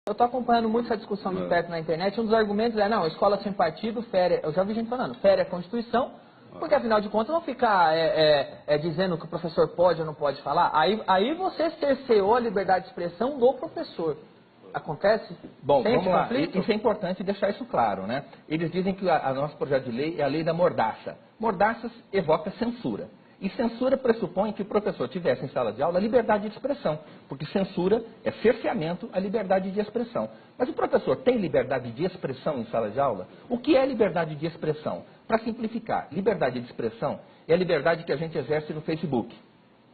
Eu estou acompanhando muito essa discussão de perto na internet. Um dos argumentos é, não, escola sem partido, fere, eu já vi gente falando, fere a Constituição, porque afinal de contas não ficar dizendo que o professor pode ou não pode falar. Aí você cerceou a liberdade de expressão do professor. Acontece? Bom, Tem vamos lá. conflito? Isso é importante deixar isso claro, né? Eles dizem que o nosso projeto de lei é a lei da mordaça. Mordaça evoca censura. E censura pressupõe que o professor tivesse em sala de aula a liberdade de expressão, porque censura é cerceamento à liberdade de expressão. Mas o professor tem liberdade de expressão em sala de aula? O que é liberdade de expressão? Para simplificar, liberdade de expressão é a liberdade que a gente exerce no Facebook.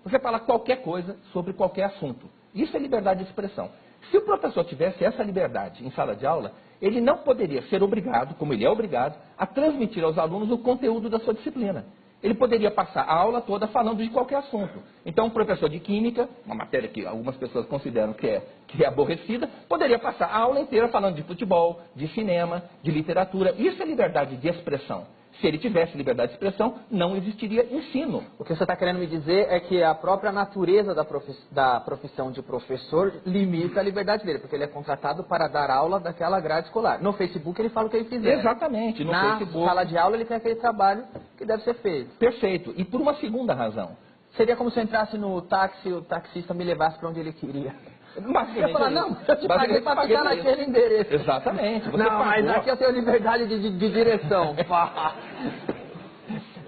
Você fala qualquer coisa sobre qualquer assunto. Isso é liberdade de expressão. Se o professor tivesse essa liberdade em sala de aula, ele não poderia ser obrigado, como ele é obrigado, a transmitir aos alunos o conteúdo da sua disciplina. Ele poderia passar a aula toda falando de qualquer assunto. Então, um professor de química, uma matéria que algumas pessoas consideram que é aborrecida, poderia passar a aula inteira falando de futebol, de cinema, de literatura. Isso é liberdade de expressão. Se ele tivesse liberdade de expressão, não existiria ensino. O que você está querendo me dizer é que a própria natureza da profissão de professor limita a liberdade dele, porque ele é contratado para dar aula daquela grade escolar. No Facebook ele fala o que ele quiser. Exatamente. No Na Facebook. sala de aula ele tem aquele trabalho que deve ser feito. Perfeito. E por uma segunda razão. Seria como se eu entrasse no táxi e o taxista me levasse para onde ele queria. Você ia falar, não, eu te paguei para ficar naquele endereço. Exatamente. Você não, pagou. mas aqui eu tenho liberdade de direção.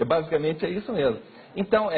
Basicamente é isso mesmo. Então,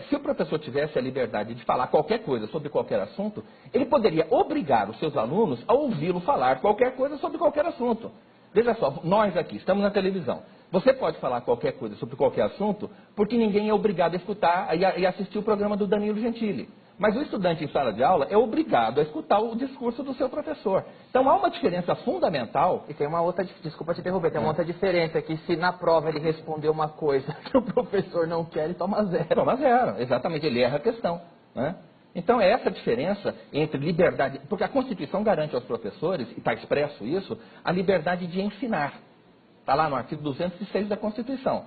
se o professor tivesse a liberdade de falar qualquer coisa sobre qualquer assunto, ele poderia obrigar os seus alunos a ouvi-lo falar qualquer coisa sobre qualquer assunto. Veja só, nós aqui estamos na televisão. Você pode falar qualquer coisa sobre qualquer assunto, porque ninguém é obrigado a escutar e assistir o programa do Danilo Gentili. Mas o estudante em sala de aula é obrigado a escutar o discurso do seu professor. Então há uma diferença fundamental. E tem uma outra, desculpa te interromper, tem uma outra diferença, que se na prova ele responder uma coisa que o professor não quer, ele toma zero. Toma zero, exatamente, ele erra a questão, né? Então é essa diferença entre liberdade, porque a Constituição garante aos professores, e está expresso isso, a liberdade de ensinar. Está lá no artigo 206 da Constituição.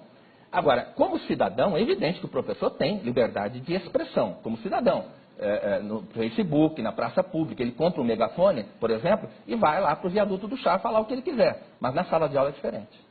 Agora, como cidadão, é evidente que o professor tem liberdade de expressão, como cidadão. No Facebook, na praça pública, ele compra um megafone, por exemplo, e vai lá para o viaduto do chá falar o que ele quiser. Mas na sala de aula é diferente.